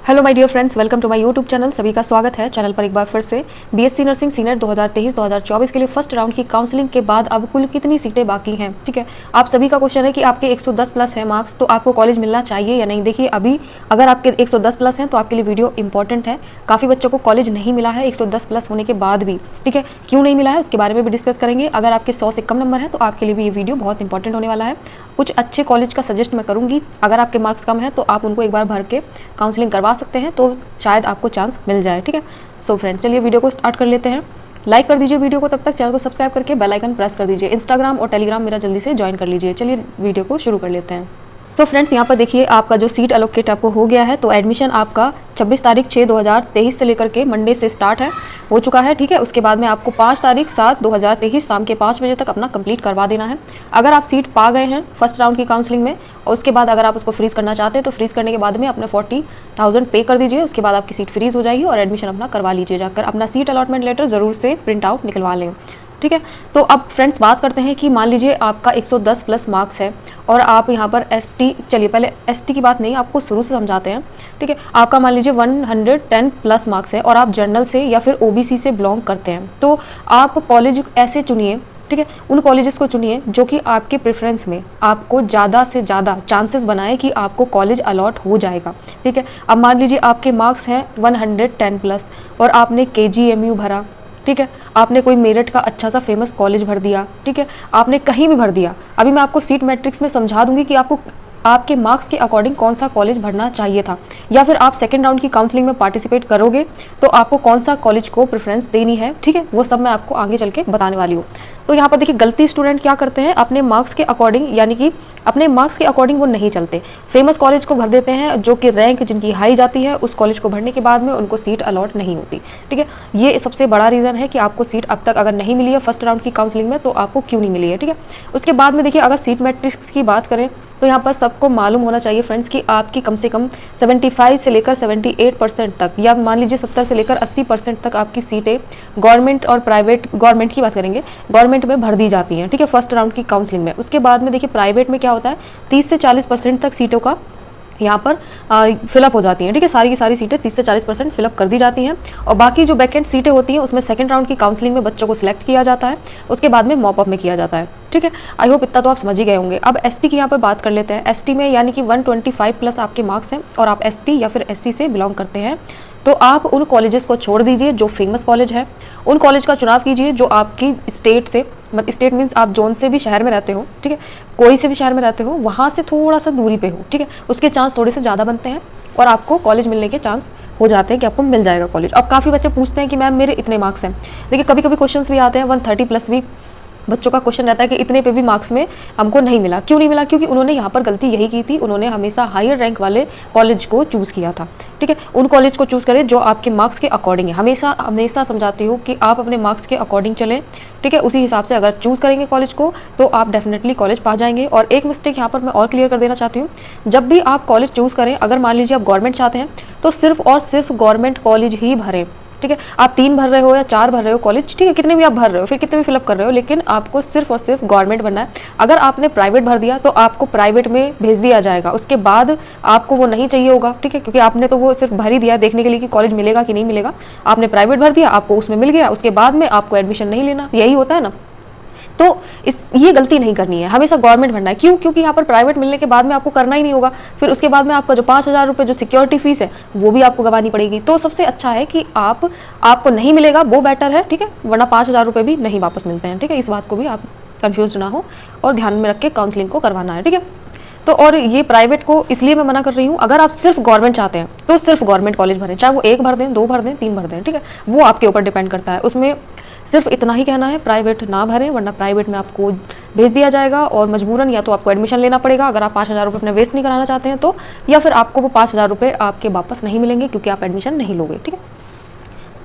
Hello my dear friends, welcome to my YouTube channel. सभी का स्वागत है चैनल पर एक बार फिर से। बीएससी नर्सिंग सीनियर 2023-2024 के लिए फर्स्ट राउंड की काउंसलिंग के बाद अब कुल कितनी सीटें बाकी हैं, ठीक है। आप सभी का क्वेश्चन है कि आपके 110 प्लस है मार्क्स, तो आपको कॉलेज मिलना चाहिए या नहीं। देखिए, अभी अगर आपके 110 प्लस हैं तो आपके लिए वीडियो इंपॉर्टेंट है। काफ़ी बच्चों को कॉलेज नहीं मिला है 110 प्लस होने के बाद भी, ठीक है। क्यों नहीं मिला है उसके बारे में भी डिस्कस करेंगे। अगर आपके 100 से कम नंबर है तो आपके लिए भी ये वीडियो बहुत इंपॉर्टेंट होने वाला है। कुछ अच्छे कॉलेज का सजेस्ट मैं करूँगी। अगर आपके मार्क्स कम है तो आप उनको एक बार भर के काउंसलिंग करवा सकते हैं, तो शायद आपको चांस मिल जाए, ठीक है। सो फ्रेंड्स, चलिए वीडियो को स्टार्ट कर लेते हैं। लाइक कर दीजिए वीडियो को, तब तक चैनल को सब्सक्राइब करके बेल आइकन प्रेस कर दीजिए। इंस्टाग्राम और टेलीग्राम मेरा जल्दी से ज्वाइन कर लीजिए। चलिए वीडियो को शुरू कर लेते हैं। सो फ्रेंड्स, यहाँ पर देखिए आपका जो सीट एलोकेट आपको हो गया है, तो एडमिशन आपका 26 तारीख 6/2023 से लेकर के मंडे से स्टार्ट हो चुका है, ठीक है। उसके बाद में आपको 5 तारीख 7/2023 शाम के 5 बजे तक अपना कंप्लीट करवा देना है। अगर आप सीट पा गए हैं फर्स्ट राउंड की काउंसलिंग में और उसके बाद अगर आप उसको फ्रीज करना चाहते हैं तो फ्रीज करने के बाद में अपने 40,000 पे कर दीजिए। उसके बाद आपकी सीट फ्रीज हो जाएगी और एडमिशन अपना करवा लीजिए जाकर। अपना सीट अलॉटमेंट लेटर ज़रूर से प्रिंट आउट निकलवा लें, ठीक है। तो अब फ्रेंड्स बात करते हैं कि मान लीजिए आपका 110 प्लस मार्क्स है और आप यहाँ पर एसटी, चलिए पहले एसटी की बात नहीं, आपको शुरू से समझाते हैं, ठीक है। आपका मान लीजिए 110 प्लस मार्क्स है और आप जनरल से या फिर ओबीसी से बिलोंग करते हैं, तो आप कॉलेज ऐसे चुनिए, ठीक है। उन कॉलेजेस को चुनिए जो कि आपके प्रेफरेंस में आपको ज़्यादा से ज़्यादा चांसेस बनाए कि आपको कॉलेज अलॉट हो जाएगा, ठीक है। अब मान लीजिए आपके मार्क्स हैं 110 प्लस और आपने केजीएमयू भरा, ठीक है। आपने कोई मेरठ का अच्छा सा फेमस कॉलेज भर दिया, ठीक है। आपने कहीं भी भर दिया। अभी मैं आपको सीट मैट्रिक्स में समझा दूंगी कि आपको आपके मार्क्स के अकॉर्डिंग कौन सा कॉलेज भरना चाहिए था, या फिर आप सेकंड राउंड की काउंसलिंग में पार्टिसिपेट करोगे तो आपको कौन सा कॉलेज को प्रेफरेंस देनी है, ठीक है। वो सब मैं आपको आगे चल के बताने वाली हूँ। तो यहाँ पर देखिए गलती स्टूडेंट क्या करते हैं, अपने मार्क्स के अकॉर्डिंग, यानी कि अपने मार्क्स के अकॉर्डिंग वो नहीं चलते। फेमस कॉलेज को भर देते हैं, जो कि रैंक जिनकी हाई जाती है उस कॉलेज को भरने के बाद में उनको सीट अलॉट नहीं होती, ठीक है। ये सबसे बड़ा रीज़न है कि आपको सीट अब तक अगर नहीं मिली है फर्स्ट राउंड की काउंसलिंग में तो आपको क्यों नहीं मिली है, ठीक है। उसके बाद में देखिए अगर सीट मैट्रिक्स की बात करें तो यहाँ पर सबको मालूम होना चाहिए फ्रेंड्स कि आपकी कम से कम 75 से लेकर 78% तक, या मान लीजिए 70 से लेकर 80% तक आपकी सीटें गवर्नमेंट और प्राइवेट, गवर्नमेंट की बात करेंगे, गवर्नमेंट में भर दी जाती हैं, ठीक है, फर्स्ट राउंड की काउंसलिंग में। उसके बाद में देखिए प्राइवेट में क्या होता है, 30 से 40% तक सीटों का यहाँ पर फिलअप हो जाती हैं, ठीक है। सारी की सारी सीटें 30 से 40% फिलअप कर दी जाती हैं और बाकी जो वैकेंट सीटें होती हैं उसमें सेकंड राउंड की काउंसलिंग में बच्चों को सिलेक्ट किया जाता है, उसके बाद में मॉप अप में किया जाता है, ठीक है। आई होप इतना तो आप समझ ही गए होंगे। अब एसटी की यहाँ पर बात कर लेते हैं। एसटी में यानी कि 125 प्लस आपके मार्क्स हैं और आप एसटी या फिर एससी से बिलोंग करते हैं, तो आप उन कॉलेजेस को छोड़ दीजिए जो फेमस कॉलेज है। उन कॉलेज का चुनाव कीजिए जो आपकी स्टेट से, मतलब स्टेट मीन्स आप जोन से भी शहर में रहते हो, ठीक है, कोई से भी शहर में रहते हो, वहाँ से थोड़ा सा दूरी पे हो, ठीक है। उसके चांस थोड़े से ज़्यादा बनते हैं और आपको कॉलेज मिलने के चांस हो जाते हैं कि आपको मिल जाएगा कॉलेज। अब काफ़ी बच्चे पूछते हैं कि मैम मेरे इतने मार्क्स हैं। देखिए कभी कभी क्वेश्चन भी आते हैं 130 प्लस भी बच्चों का क्वेश्चन रहता है कि इतने पे भी मार्क्स में हमको नहीं मिला। क्यों नहीं मिला? क्योंकि उन्होंने यहाँ पर गलती यही की थी, उन्होंने हमेशा हायर रैंक वाले कॉलेज को चूज़ किया था, ठीक है। उन कॉलेज को चूज़ करें जो आपके मार्क्स के अकॉर्डिंग है। हमेशा हमेशा समझाती हूँ कि आप अपने मार्क्स के अकॉर्डिंग चलें, ठीक है। उसी हिसाब से अगर चूज़ करेंगे कॉलेज को तो आप डेफिनेटली कॉलेज पा जाएंगे। और एक मिस्टेक यहाँ पर मैं और क्लियर कर देना चाहती हूँ, जब भी आप कॉलेज चूज़ करें, अगर मान लीजिए आप गवर्नमेंट चाहते हैं तो सिर्फ और सिर्फ गवर्नमेंट कॉलेज ही भरें, ठीक है। आप 3 भर रहे हो या 4 भर रहे हो कॉलेज, ठीक है, कितने भी आप भर रहे हो, फिर कितने भी फिलअप कर रहे हो, लेकिन आपको सिर्फ और सिर्फ गवर्नमेंट भरना है। अगर आपने प्राइवेट भर दिया तो आपको प्राइवेट में भेज दिया जाएगा, उसके बाद आपको वो नहीं चाहिए होगा, ठीक है, क्योंकि आपने तो वो सिर्फ भर ही दिया देखने के लिए कि कॉलेज मिलेगा कि नहीं मिलेगा। आपने प्राइवेट भर दिया, आपको उसमें मिल गया, उसके बाद में आपको एडमिशन नहीं लेना, यही होता है ना। तो ये गलती नहीं करनी है, हमेशा गवर्नमेंट भरना है। क्यों? क्योंकि यहाँ पर प्राइवेट मिलने के बाद में आपको करना ही नहीं होगा, फिर उसके बाद में आपका जो 5,000 रुपये जो सिक्योरिटी फीस है वो भी आपको गंवानी पड़ेगी। तो सबसे अच्छा है कि आपको नहीं मिलेगा वो बेटर है, ठीक है, वरना 5,000 रुपये भी नहीं वापस मिलते हैं, ठीक है। इस बात को भी आप कन्फ्यूज ना हो और ध्यान में रख के काउंसलिंग को करवाना है, ठीक है। तो और ये प्राइवेट को इसलिए मैं मना कर रही हूँ, अगर आप सिर्फ गवर्नमेंट चाहते हैं तो सिर्फ गवर्नमेंट कॉलेज भरें, चाहे वो 1 भर दें, 2 भर दें, 3 भर दें, ठीक है, वो आपके ऊपर डिपेंड करता है। उसमें सिर्फ इतना ही कहना है, प्राइवेट ना भरें, वरना प्राइवेट में आपको भेज दिया जाएगा और मजबूरन या तो आपको एडमिशन लेना पड़ेगा अगर आप 5,000 रुपये अपने वेस्ट नहीं कराना चाहते हैं तो, या फिर आपको वो 5,000 रुपये आपके वापस नहीं मिलेंगे क्योंकि आप एडमिशन नहीं लोगे, ठीक है।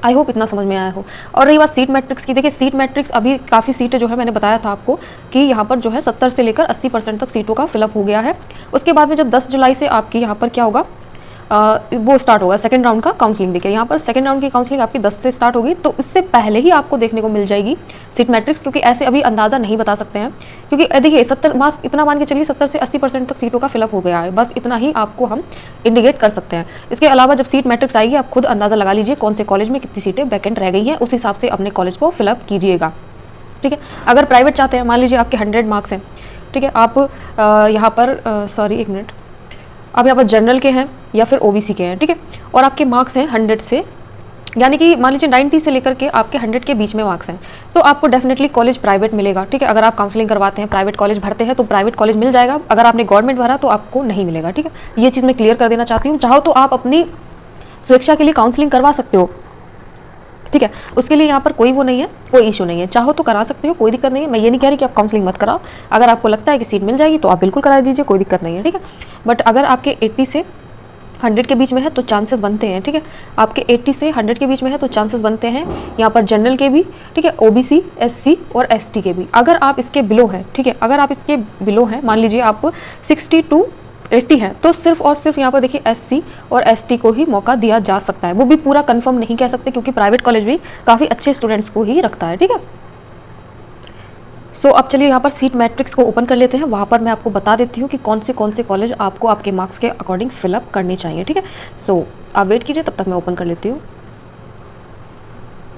आई होप इतना समझ में आया हो। और रही बात सीट मैट्रिक्स की, देखिए सीट मैट्रिक्स अभी काफ़ी सीटें जो है मैंने बताया था आपको कि यहाँ पर जो है 70 से लेकर 80% तक सीटों का फिलअप हो गया है। उसके बाद में जब 10 जुलाई से आपकी यहाँ पर क्या होगा, वो स्टार्ट होगा सेकंड राउंड का काउंसलिंग। देखिए यहाँ पर सेकंड राउंड की काउंसलिंग आपकी 10 से स्टार्ट होगी, तो इससे पहले ही आपको देखने को मिल जाएगी सीट मैट्रिक्स, क्योंकि ऐसे अभी अंदाज़ा नहीं बता सकते हैं, क्योंकि देखिए 70 मार्क्स इतना मान के चलिए 70 से 80% तक सीटों का फिलअप हो गया है, बस इतना ही आपको हम इंडिकेट कर सकते हैं। इसके अलावा जब सीट मैट्रिक्स आएगी आप खुद अंदाज़ा लगा लीजिए कौन से कॉलेज में कितनी सीटें वैकेंट रह गई हैं, उस हिसाब से अपने कॉलेज को फिलअप कीजिएगा। ठीक है, अगर प्राइवेट चाहते हैं, मान लीजिए आपके 100 मार्क्स हैं, ठीक है, आप यहाँ पर सॉरी एक मिनट, आप यहाँ पर जनरल के हैं या फिर ओबीसी के हैं, ठीक है, और आपके मार्क्स हैं 100 से, यानी कि मान लीजिए 90 से लेकर के आपके 100 के बीच में मार्क्स हैं, तो आपको डेफिनेटली कॉलेज प्राइवेट मिलेगा। ठीक है, अगर आप काउंसलिंग करवाते हैं, प्राइवेट कॉलेज भरते हैं तो प्राइवेट कॉलेज मिल जाएगा, अगर आपने गवर्नमेंट भरा तो आपको नहीं मिलेगा। ठीक है, ये चीज़ मैं क्लियर कर देना चाहती हूँ। चाहो तो आप अपनी स्वेच्छा के लिए काउंसलिंग करवा सकते हो, ठीक है, उसके लिए यहाँ पर कोई वो नहीं है, कोई इशू नहीं है, चाहो तो करा सकते हो, कोई दिक्कत नहीं है। मैं ये नहीं कह रही कि आप काउंसलिंग मत कराओ, अगर आपको लगता है कि सीट मिल जाएगी तो आप बिल्कुल करा दीजिए, कोई दिक्कत नहीं है। ठीक है, बट अगर आपके 80 से 100 के बीच में है तो चांसेस बनते हैं, ठीक है, आपके 80 से 100 के बीच में है तो चांसेस बनते हैं यहाँ पर जनरल के भी, ठीक है, ओबीसी, एससी और एसटी के भी। अगर आप इसके बिलो हैं, ठीक है, अगर आप इसके बिलो हैं, मान लीजिए आप 60 to 80 हैं, तो सिर्फ और सिर्फ यहाँ पर देखिए एससी और एसटी को ही मौका दिया जा सकता है, वो भी पूरा कंफर्म नहीं कह सकते, क्योंकि प्राइवेट कॉलेज भी काफ़ी अच्छे स्टूडेंट्स को ही रखता है। ठीक है, सो अब चलिए यहाँ पर सीट मैट्रिक्स को ओपन कर लेते हैं, वहाँ पर मैं आपको बता देती हूँ कि कौन से कॉलेज आपको आपके मार्क्स के अकॉर्डिंग फिलअप करने चाहिए। ठीक है, सो आप वेट कीजिए, तब तक मैं ओपन कर लेती हूँ।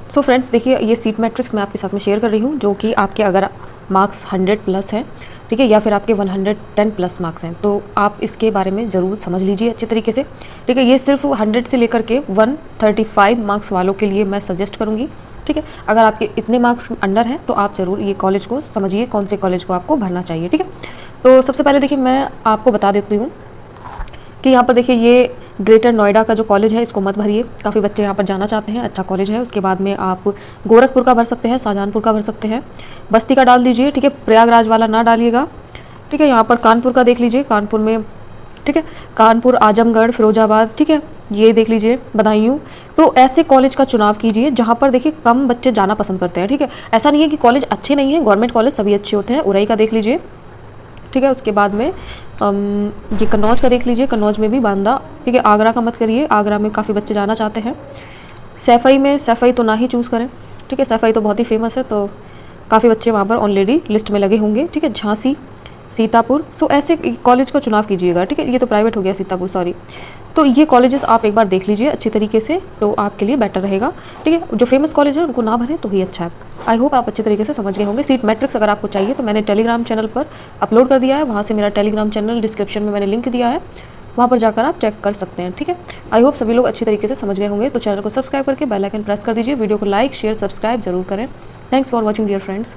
सो फ्रेंड्स देखिए, ये सीट मैट्रिक्स मैं आपके साथ में शेयर कर रही हूँ, जो कि आपके अगर मार्क्स 100+ हैं, ठीक है, या फिर आपके 110+ मार्क्स हैं, तो आप इसके बारे में ज़रूर समझ लीजिए अच्छे तरीके से। ठीक है, ये सिर्फ 100 से लेकर के 135 मार्क्स वालों के लिए मैं सजेस्ट करूँगी। ठीक है, अगर आपके इतने मार्क्स अंडर हैं तो आप ज़रूर ये कॉलेज को समझिए, कौन से कॉलेज को आपको भरना चाहिए। ठीक है, तो सबसे पहले देखिए मैं आपको बता देती हूँ कि यहाँ पर देखिए ये ग्रेटर नोएडा का जो कॉलेज है इसको मत भरिए, काफ़ी बच्चे यहाँ पर जाना चाहते हैं, अच्छा कॉलेज है। उसके बाद में आप गोरखपुर का भर सकते हैं, शाहजहानपुर का भर सकते हैं, बस्ती का डाल दीजिए, ठीक है, प्रयागराज वाला ना डालिएगा। ठीक है, यहाँ पर कानपुर का देख लीजिए, कानपुर में, ठीक है, कानपुर, आजमगढ़, फिरोजाबाद, ठीक है, ये देख लीजिए, बदायूं। तो ऐसे कॉलेज का चुनाव कीजिए जहाँ पर देखिए कम बच्चे जाना पसंद करते हैं। ठीक है, ऐसा नहीं है कि कॉलेज अच्छे नहीं है, गवर्नमेंट कॉलेज सभी अच्छे होते हैं। उरई का देख लीजिए, ठीक है, उसके बाद में ये कन्नौज का देख लीजिए, कन्नौज में भी बांदा। ठीक है, आगरा का मत करिए, आगरा में काफ़ी बच्चे जाना चाहते हैं। सैफई में, सैफई तो ना ही चूज़ करें, ठीक है, सैफई तो बहुत ही फेमस है, तो काफ़ी बच्चे वहाँ पर ऑलरेडी लिस्ट में लगे होंगे। ठीक है, झांसी, सीतापुर, सो ऐसे कॉलेज का चुनाव कीजिएगा। ठीक है, ये तो प्राइवेट हो गया सीतापुर, सॉरी। तो ये कॉलेजेस आप एक बार देख लीजिए अच्छी तरीके से, तो आपके लिए बेटर रहेगा। ठीक है, जो फेमस कॉलेज है उनको ना भरें तो ही अच्छा है। आई होप आप अच्छे तरीके से समझ गए होंगे। सीट मैट्रिक्स अगर आपको चाहिए तो मैंने टेलीग्राम चैनल पर अपलोड कर दिया है, वहाँ से मेरा टेलीग्राम चैनल डिस्क्रिप्शन में मैंने लिंक दिया है, वहाँ पर जाकर आप चेक कर सकते हैं। ठीक है, आई होप सभी लोग अच्छी तरीके से समझ गए होंगे। तो चैनल को सब्सक्राइब करके बेल आइकन प्रेस कर दीजिए, वीडियो को लाइक शेयर सब्सक्राइब जरूर करें। Thanks for watching dear friends.